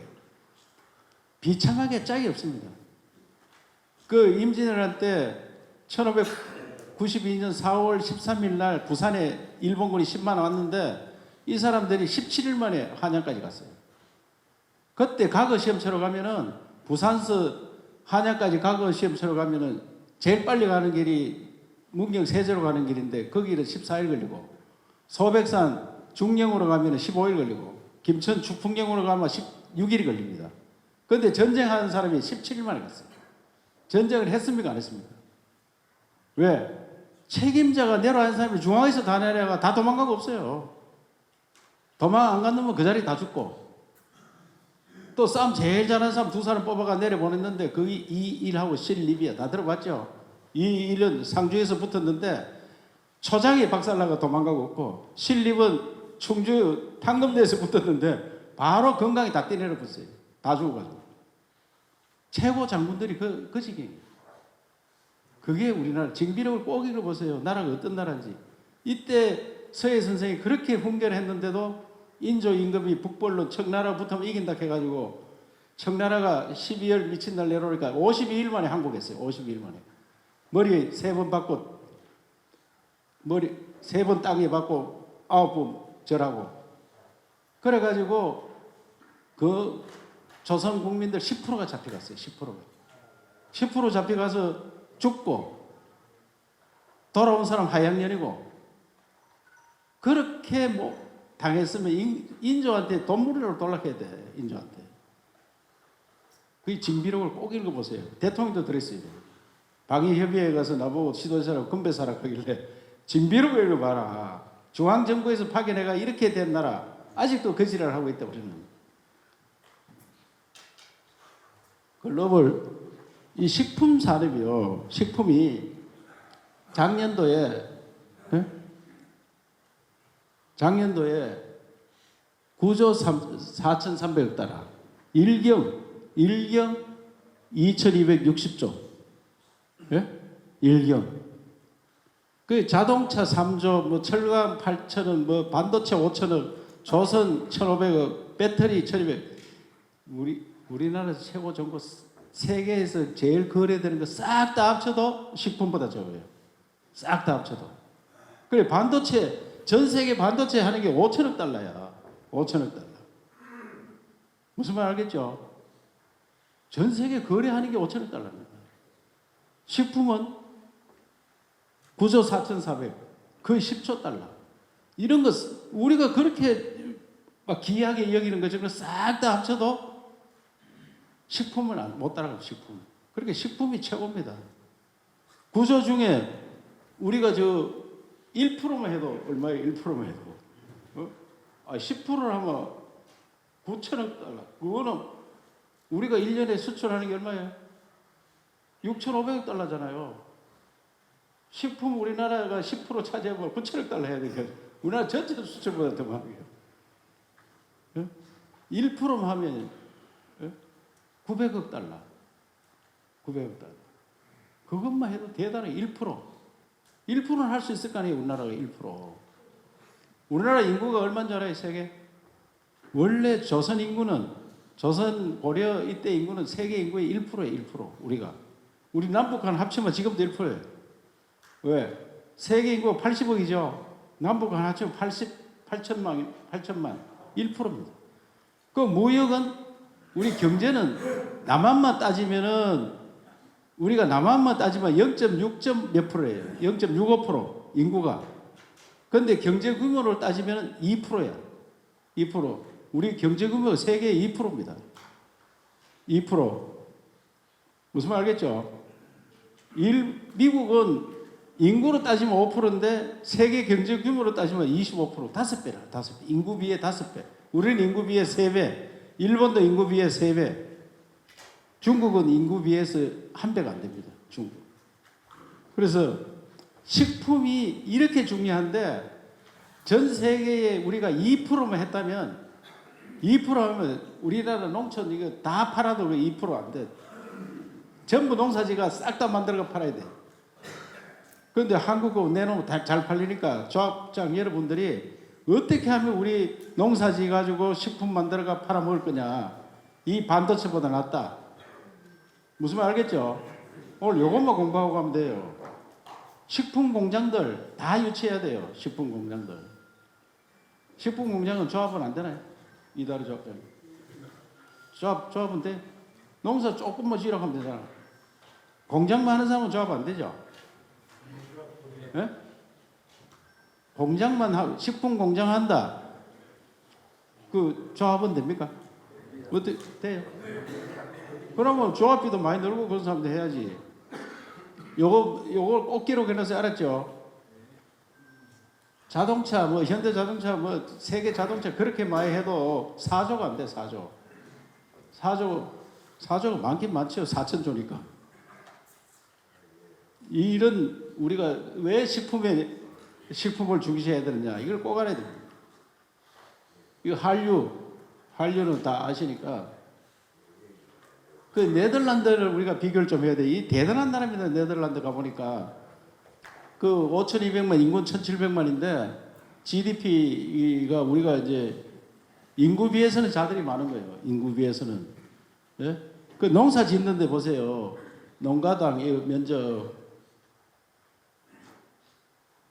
비참하게 짝이 없습니다. 그 임진왜란 때 1592년 4월 13일 날 부산에 일본군이 10만 왔는데 이 사람들이 17일 만에 한양까지 갔어요. 그때 과거 시험 치러 가면은 부산서 한양까지 과거 시험 치러 가면은 제일 빨리 가는 길이 문경 세제로 가는 길인데 거기는 14일 걸리고 소백산 중령으로 가면은 15일 걸리고 김천 주풍경으로 가면 16일이 걸립니다. 그런데 전쟁하는 사람이 17일 만에 갔어요. 전쟁을 했습니까 안 했습니까? 왜? 책임자가 내려간 사람이 중앙에서 다 내려가 다 도망가고 없어요. 도망 안 간 놈은 그 자리 다 죽고 또 싸움 제일 잘하는 사람 2사람 뽑아가 내려보냈는데 그 이일하고 신립이야. 다 들어봤죠? 이 일은 상주에서 붙었는데 초장이 박살나가 도망가고 없고 신립은 충주 탕금대에서 붙었는데 바로 건강이 다 뛰내려 붙어요. 다 죽어가지고. 최고 장군들이 그 지경이에요. 그게 우리나라 징비록을 꼭 읽어보세요. 나라가 어떤 나라인지. 이때 서해 선생이 그렇게 훈계했는데도 인조 임금이 북벌로 청나라 붙으면 이긴다 해가지고 청나라가 12월 미친 날 내려오니까 52일 만에 항복했어요. 52일 만에. 머리 3번 받고 머리 3번 땅에 받고 9번 절하고 그래가지고 그 조선 국민들 10%가 잡혀갔어요. 10%가. 10% 잡혀가서 죽고 돌아온 사람 하양년이고 그렇게 뭐 당했으면 인조한테 돈물이라도 돌락해야 돼. 인조한테. 그 징비록을 꼭 읽어보세요. 대통령도 그랬어요. 방위협의회에 가서 나보고 지도자라고 건배사라 하길래 징비록을 읽어봐라. 중앙정부에서 파견해가 이렇게 된 나라 아직도 그 지랄을 하고 있다 우리는. 글로벌 이 식품 산업이요. 식품이 작년도에 9조 4,300억 달러. 일경 2,260조. 예? 일경. 그 자동차 3조, 뭐 철강 8천억, 뭐 반도체 5천억, 조선 1,500억, 배터리 1,200억. 우리나라 최고 정보 세계에서 제일 거래되는 거 싹 다 합쳐도 식품보다 적어요. 싹 다 합쳐도. 그래 반도체 전 세계 반도체 하는 게 5천억 달러야. 5천억 달러. 무슨 말 알겠죠? 전 세계 거래하는 게 5천억 달러입니다. 식품은 9조 4,400, 거의 10조 달러. 이런 거 우리가 그렇게 막 귀하게 여기는 거 저거 싹 다 합쳐도 식품은 못 따라가고 식품. 그렇게 식품이 최고입니다. 9조 중에 우리가 저 1%만 해도 얼마예요? 1%만 해도 10%를 하면 9천억 달러. 그거는 우리가 1년에 수출하는 게 얼마예요? 6,500억 달러잖아요. 식품 우리나라가 10% 차지하면 9천억 달러 해야 되니까 우리나라 전체 수출보다 더 많아요. 1%만 하면 900억 달러. 900억 달러. 그것만 해도 대단해. 1%. 1%는 할 수 있을 거 아니에요. 우리나라가 1%. 우리나라 인구가 얼마인 줄 알아요? 세계? 원래 조선 인구는 조선 고려 이때 인구는 세계 인구의 1%예요. 1%. 우리가. 우리 남북한 합치면 지금도 1%예요. 왜? 세계 인구가 80억이죠. 남북한 합치면 8천만 1%입니다. 그 무역은 우리 경제는 남한만 따지면은 우리가 남한만 따지면 0.6. 몇 프로예요. 0.65% 인구가. 그런데 경제 규모를 따지면 2%야. 2%. 우리 경제 규모가 세계의 2%입니다. 2%. 무슨 말 알겠죠? 미국은 인구로 따지면 5%인데 세계 경제 규모로 따지면 25%. 5배라. 5배. 인구 비해 5배. 우리는 인구 비해 3배. 일본도 인구 비해 3배. 중국은 인구 비해서 1배가 안 됩니다. 중국. 그래서 식품이 이렇게 중요한데 전 세계에 우리가 2%만 했다면 2% 하면 우리나라 농촌 이거 다 팔아도 2%안 돼. 전부 농사지가 싹 다 만들어가 팔아야 돼. 그런데 한국은 내놓으면 잘 팔리니까 조합장 여러분들이 어떻게 하면 우리 농사지 가지고 식품 만들어가 팔아 먹을 거냐. 이 반도체보다 낫다. 무슨 말 알겠죠? 오늘 요것만 공부하고 가면 돼요. 식품 공장들 다 유치해야 돼요. 식품 공장들. 식품 공장은 조합은 안 되나요? 이다리 조합장. 조합은 돼? 농사 조금만 지으라고 하면 되잖아. 공장만 하는 사람은 조합 안 되죠? 예? 공장만 하고 식품 공장 한다. 그 조합은 됩니까? 어떻게 돼요? 그러면 조합비도 많이 늘고 그런 사람도 해야지. 요걸 꼭 기록해놔서 알았죠? 자동차 뭐 현대 자동차 뭐 세계 자동차 그렇게 많이 해도 4조가 안 돼. 4조가 많긴 많죠. 4천조니까. 이런 우리가 왜 식품을 중시해야 되느냐 이걸 꼭 알아야 됩니다. 이거 한류는 다 아시니까 그 네덜란드를 우리가 비교를 좀 해야 돼. 이 대단한 나라입니다. 네덜란드 가보니까 그 5,200만 인구 1,700만인데 GDP가 우리가 이제 인구 비해서는 자들이 많은 거예요. 인구 비해서는. 예? 그 농사 짓는데 보세요. 농가당 면적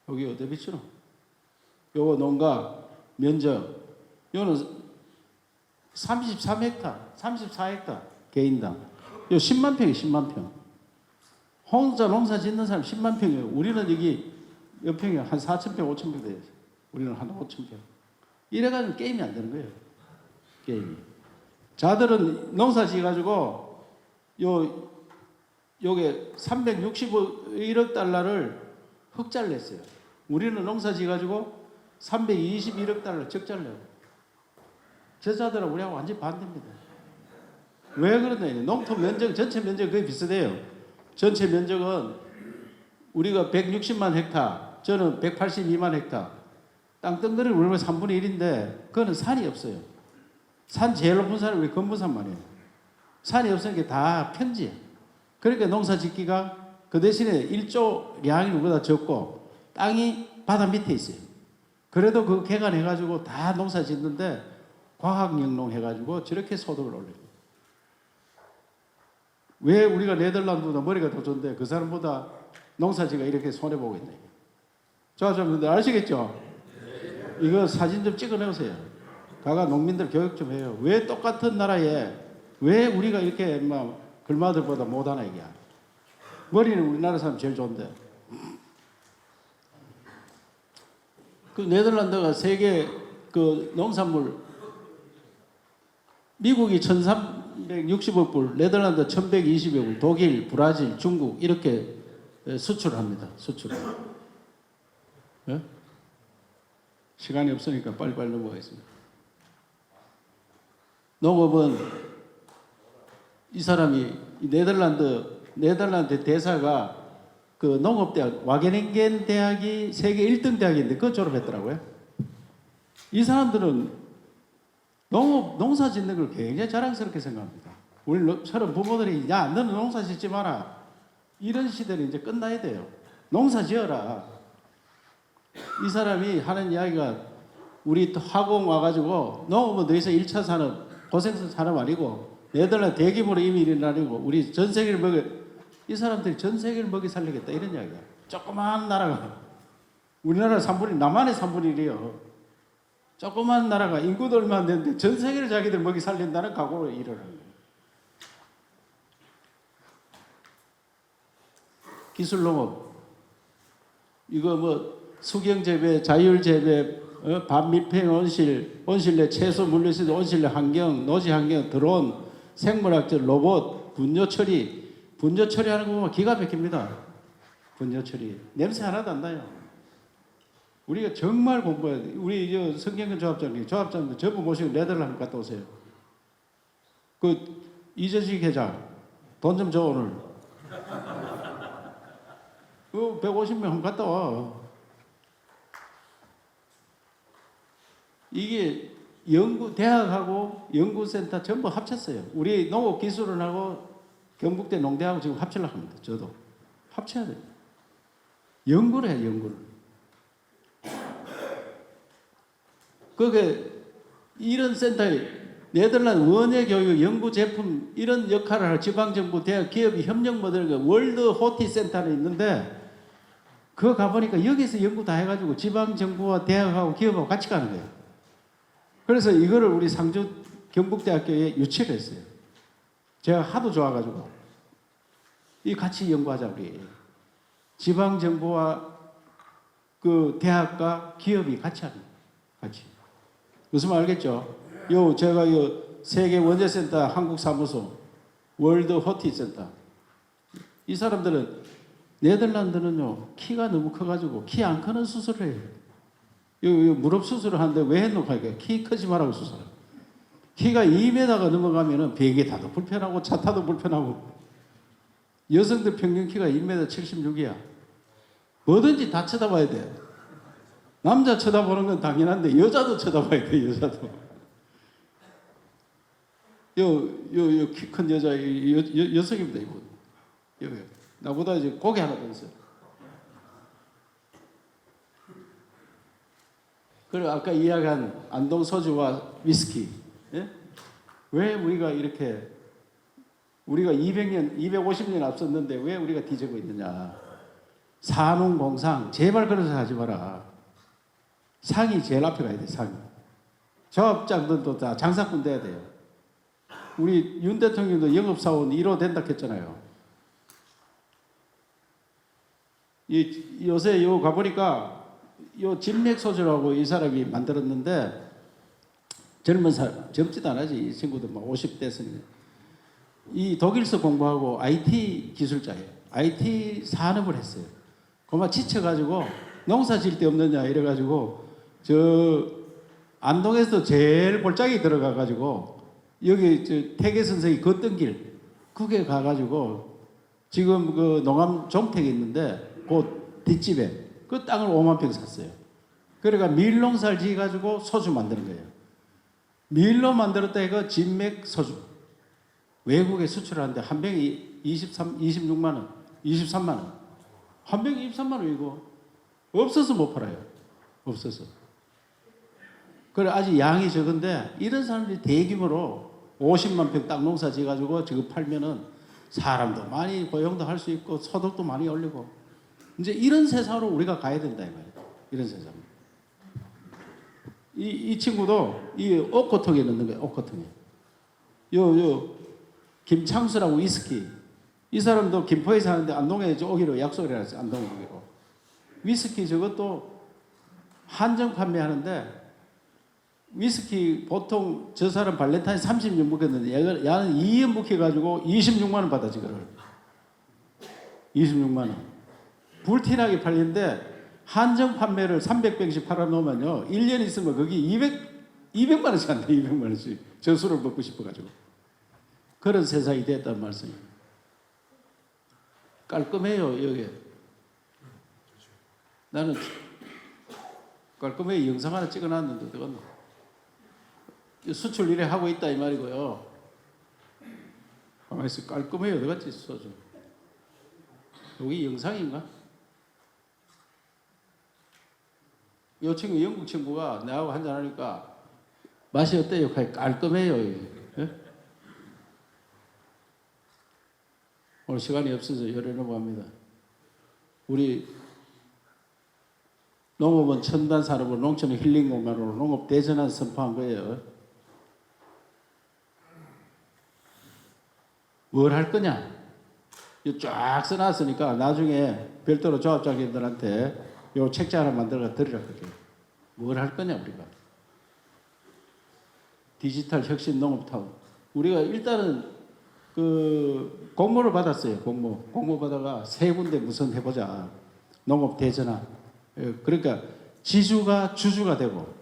여기 어디 비추노? 요거 농가 면적 요는 34헥타 개인당. 요 10만 평이 10만 평. 혼자 농사 짓는 사람 10만 평이에요. 우리는 여기 몇 평이에요? 한 4,000평, 5,000평 돼요. 우리는 한 5,000평. 이래가지고 게임이 안 되는 거예요. 게임이. 자들은 농사 지어가지고 요게 361억 달러를 흑자를 냈어요. 우리는 농사 지어가지고 321억 달러 적자를 내요. 저자들은 우리하고 완전히 반대입니다. 왜 그러냐? 농토 면적, 전체 면적 거의 비슷해요. 전체 면적은 우리가 160만 헥타, 저는 182만 헥타. 땅덩어리는 우리는 3분의 1인데 그거는 산이 없어요. 산 제일 높은 산은 우리 금부산만이에요. 산이 없으니까 다 평지예요. 그러니까 농사 짓기가 그 대신에 1조량이 우리보다 적고 땅이 바다 밑에 있어요. 그래도 그 개간해가지고 다 농사 짓는데 과학영농 해가지고 저렇게 소득을 올려요. 왜 우리가 네덜란드보다 머리가 더 좋은데 그 사람보다 농사지가 이렇게 손해보고 있네. 조합장님들 아시겠죠? 이거 사진 좀 찍어내오세요. 가가 농민들 교육 좀 해요. 왜 똑같은 나라에 왜 우리가 이렇게 막 글마들보다 못하나 이게. 머리는 우리나라 사람 제일 좋은데 그 네덜란드가 세계 그 농산물 미국이 1,360억 불, 네덜란드 1,120억 불, 독일, 브라질, 중국 이렇게 수출합니다. 수출. 예? 시간이 없으니까 빨리빨리 넘어가겠습니다. 농업은 이 사람이 네덜란드 대사가 그 농업대학 와게닝겐 대학이 세계 1등 대학인데 그거 졸업했더라고요. 이 사람들은 농사 짓는 걸 굉장히 자랑스럽게 생각합니다. 우리처럼 부모들이 야 너는 농사 짓지 마라 이런 시대는 이제 끝나야 돼요. 농사 지어라. 이 사람이 하는 이야기가 우리 화공 와가지고 농업은 더 이상 1차 산업 고생산 산업 아니고 네덜란드 대규모로 이미 일어나고 우리 전 세계를 이 사람들이 전 세계를 먹이 살리겠다 이런 이야기야. 조그만 나라가 우리나라 3분의 남한의 3분의 1이요. 조그만 나라가 인구도 얼마 안 되는데 전 세계를 자기들 먹이 살린다는 각오로 일어나는 거예요. 기술 농업 이거 뭐 수경 재배, 자율 재배, 밥 밀폐 온실 내 채소 물류시설 온실 내 환경, 노지 환경, 드론, 생물학적 로봇, 분뇨 처리하는 거 보면 기가 막힙니다. 분뇨 처리 냄새 하나도 안 나요. 우리가 정말 공부해야 돼. 우리 저 성경근 조합장님 전부 모시고 네덜란드 갔다 오세요. 그 이재식 회장 돈 좀 줘 오늘. 그 150명 한번 갔다 와. 이게 대학하고 연구센터 전부 합쳤어요. 우리 농업기술원하고 경북대 농대하고 지금 합치려고 합니다. 저도 합쳐야 돼요. 연구를 해요. 연구를. 그게 이런 센터에 네덜란드 원예 교육 연구 제품 이런 역할을 할 지방정부 대학 기업이 협력 모델 월드 호티 센터는 있는데 그거 가보니까 여기서 연구 다 해가지고 지방정부와 대학하고 기업하고 같이 가는 거예요. 그래서 이거를 우리 상주 경북대학교에 유치를 했어요. 제가 하도 좋아가지고 이 같이 연구하자 우리 지방정부와 그 대학과 기업이 같이 하는 같이 무슨 말 알겠죠? 제가 세계 원자센터 한국 사무소 월드 호티 센터 이 사람들은 네덜란드는요 키가 너무 커가지고 키 안 크는 수술을 해요. 무릎 수술을 하는데 왜 했노까? 키 크지 말라고 수술. 키가 2m가 넘어가면은 비행기 타도 불편하고 차 타도 불편하고 여성들 평균 키가 2m 76이야. 뭐든지 다 쳐다봐야 돼. 남자 쳐다보는 건 당연한데 여자도 쳐다봐야 돼. 여자도. 키 큰 여자 여성입니다. 이분. 여기 나보다 이제 고개 하나 더 있어요. 그리고 아까 이야기한 안동 소주와 위스키. 예? 왜 우리가 200년, 250년 앞섰는데 왜 우리가 뒤지고 있느냐. 산웅공상. 제발 그런 소리 하지 마라. 상이 제일 앞에 가야 돼, 상이. 조합장들도 다 장사꾼 돼야 돼요. 우리 윤 대통령도 영업사원 1호 된다 했잖아요. 요새 가보니까 진맥소주라고 이 사람이 만들었는데 젊은 사람, 젊지도 않아지. 이 친구들 막 50대였으니까. 이 독일서 공부하고 IT 기술자예요. IT 산업을 했어요. 그만 지쳐가지고 농사 질 데 없느냐 이래가지고 안동에서 제일 골짜기 들어가가지고 여기 태계 선생이 걷던 길 그게 가가지고 지금 그 농암 종택이 있는데 그 뒷집에 그 땅을 5만 평 샀어요. 그러니까 밀농사를 지어가지고 소주 만드는 거예요. 밀로 만들었다 이거 진맥 소주. 외국에 수출하는데 한 병이 26만 원, 23만 원. 한 병이 23만 원 이거. 없어서 못 팔아요. 없어서. 그래 아직 양이 적은데 이런 사람들이 대규모로 50만 평 땅 농사 지어가지고 지금 팔면은 사람도 많이 고용도 할 수 있고 소득도 많이 올리고 이제 이런 세상으로 우리가 가야 된다 이 말이에요. 이런 세상. 이 친구도 이 옷고통에 넣는 거예요. 옷고통에. 김창수라고 위스키. 이 사람도 김포에 사는데 안동에 오기로 약속을 해놨어요. 안동에 오기로. 위스키 저것도 한정 판매하는데 위스키 보통 저 사람 발렌타인 30년 묵혔는데 야는 2년 묵혀가지고 26만 원 받아 지금. 26만 원. 불티나게 팔리는데 한정 판매를 300병씩 팔아놓으면요 1년 있으면 거기 200만 원씩 한대. 200만 원씩. 저 술을 먹고 싶어가지고. 그런 세상이 됐단 말씀이에요. 깔끔해요 여기. 나는 깔끔하게 영상 하나 찍어놨는데 어떡하노. 수출 일에 하고 있다 이 말이고요. 가만히 있어. 깔끔해요. 어디갔지 소주. 여기 영상인가? 이 친구 영국 친구가 나하고 한잔하니까 맛이 어때요? 깔끔해요. 예? 오늘 시간이 없어서 열어놓고 합니다. 우리 농업은 첨단 산업으로 농촌의 힐링 공간으로 농업 대전환 선포한 거예요. 뭘 할 거냐? 쫙 써놨으니까 나중에 별도로 조합장님들한테 요 책자 하나 만들어 드리라 그래요. 뭘 할 거냐 우리가? 디지털 혁신 농업타운. 우리가 일단은 그 공모를 받았어요. 공모 받아가 세 군데 무슨 해보자. 농업 대전환. 그러니까 지주가 주주가 되고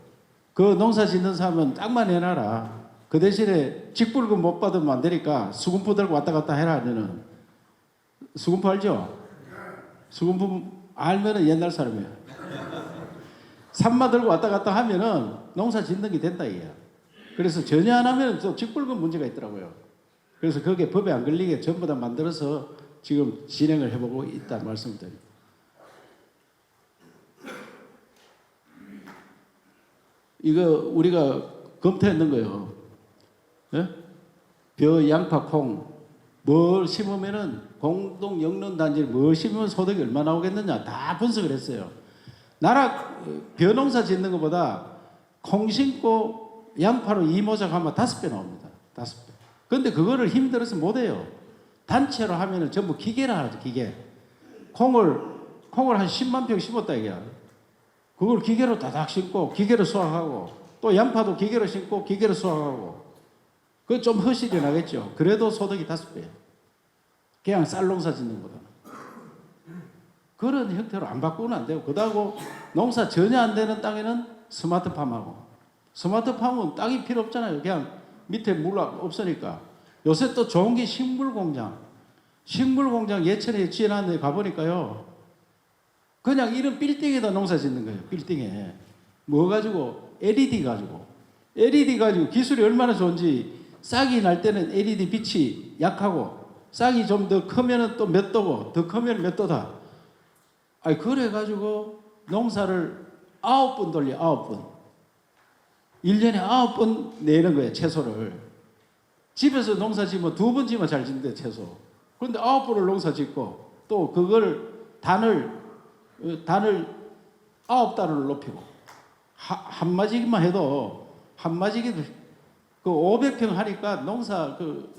그 농사 짓는 사람은 땅만 내놔라. 그 대신에 직불금 못 받으면 안 되니까 수금포 들고 왔다 갔다 해라. 너는 수금포 알죠? 수금포 알면은 옛날 사람이야. 산마 들고 왔다 갔다 하면은 농사 짓는 게 된다 이야. 그래서 전혀 안 하면 또 직불금 문제가 있더라고요. 그래서 그게 법에 안 걸리게 전부 다 만들어서 지금 진행을 해보고 있다 말씀드립니다. 이거 우리가 검토했는 거예요. 예? 벼, 양파, 콩, 뭘 심으면은 공동 영농 단지를 뭘 심으면 소득이 얼마 나오겠느냐 다 분석을 했어요. 벼 농사 짓는 것보다 콩 심고 양파로 이모작 하면 5배 나옵니다. 5배. 근데 그거를 힘들어서 못 해요. 단체로 하면은 전부 기계라 하죠, 기계. 콩을 한 10만 평 심었다 이게야. 그걸 기계로 다닥 심고 기계로 수확하고 또 양파도 기계로 심고 기계로 수확하고 그거 좀 허실이 나겠죠. 그래도 소득이 5배. 그냥 쌀 농사 짓는 것보다는. 그런 형태로 안 바꾸면 안 되고 그다고 농사 전혀 안 되는 땅에는 스마트팜하고 스마트팜은 땅이 필요 없잖아요. 그냥 밑에 물 없으니까. 요새 또 좋은 게 식물공장 예천에 지어놨는데 가보니까요. 그냥 이런 빌딩에다 농사 짓는 거예요. 빌딩에. 뭐 가지고? LED 가지고 기술이 얼마나 좋은지 싹이 날 때는 LED 빛이 약하고 싹이 좀 더 크면은 또 몇 도고 더 크면 몇 도다. 아니 그래 가지고 농사를 9번 돌려 9번. 1년에 9번 내는 거예요. 채소를. 집에서 농사 지으면 2번 지으면 잘 짓는데 채소. 그런데 9번을 농사 짓고 또 그걸 단을 9단을 높이고 한마지기만 해도 한마지기도 그 500평 하니까 농사 그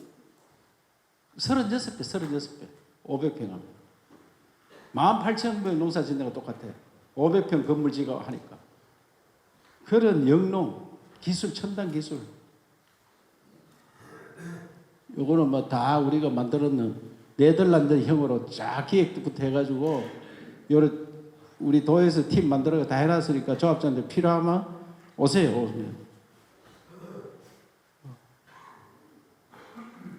36배 500평 하면 18,000평 농사 짓는 거 똑같아. 500평 건물 지가 하니까. 그런 영농 기술 첨단 기술 요거는 뭐 다 우리가 만들었는 네덜란드형으로 쫙 기획부터 해가지고 요래 우리 도에서 팀 만들어 다 해놨으니까 조합자들 필요하면 오세요.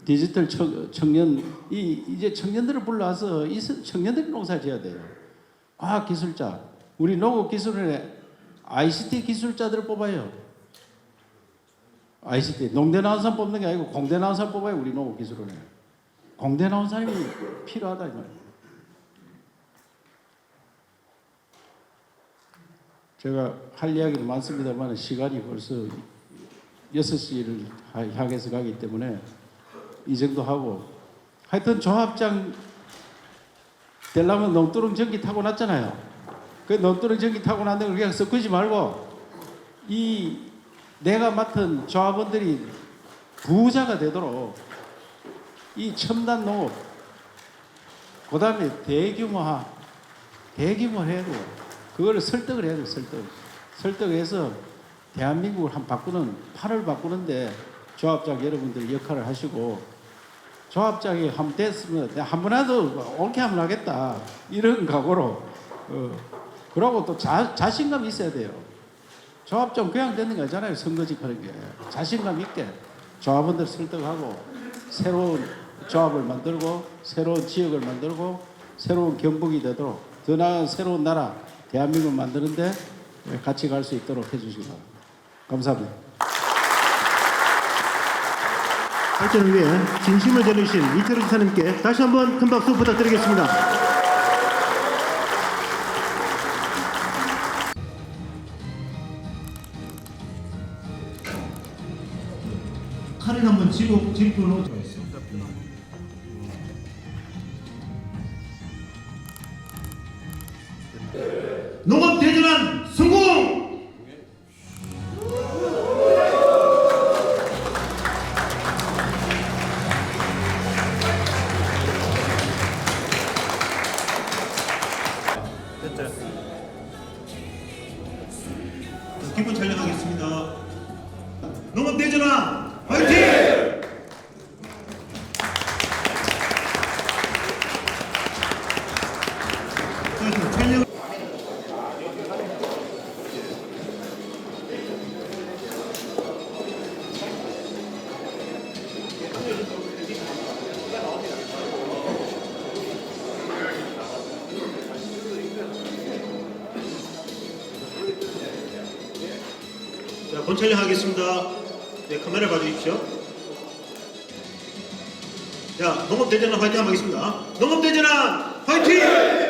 디지털 청년 이제 청년들을 불러와서 이 청년들이 농사 지어야 돼요. 과학 기술자 우리 농업 기술원에 ICT 기술자들을 뽑아요. ICT 농대 나온 사람 뽑는 게 아니고 공대 나온 사람 뽑아요. 우리 농업 기술원에 공대 나온 사람이 필요하다 이 말이에요. 제가 할 이야기도 많습니다만 시간이 벌써 6시를 향해서 가기 때문에 이 정도 하고 하여튼 조합장 되려면 농두렁 전기 타고 났잖아요. 그 농두렁 전기 타고 났는데 그냥 섞지 말고 이 내가 맡은 조합원들이 부자가 되도록 이 첨단 농업 그 다음에 대규모 해야 돼요. 그거를 설득을 해야 돼요. 설득. 설득해서 대한민국을 판을 바꾸는데 조합장 여러분들 역할을 하시고, 조합장이 한번 됐으면 한 번이라도 옳게 하면 하겠다 이런 각오로 그러고 또 자신감 있어야 돼요. 조합장 그냥 되는 거 아니잖아요. 선거직 하는 게 자신감 있게 조합원들 설득하고 새로운 조합을 만들고 새로운 지역을 만들고 새로운 경북이 되도록 더 나은 새로운 나라 대한민국을 만드는데 같이 갈 수 있도록 해주시기 바랍니다. 감사합니다. 발전을 위해 진심을 다해주신 이철우 지사님께 다시 한번 큰 박수 부탁드리겠습니다. 칼을 한번 짚고 놓고 있습니다. 농업 대전환 성공! 기본 촬영하겠습니다. 농업 대전환 화이팅! 촬영. 자, 본 촬영하겠습니다. 네, 카메라 봐주십시오. 자, 농업대전환 화이팅 한번 하겠습니다. 농업대전환 화이팅!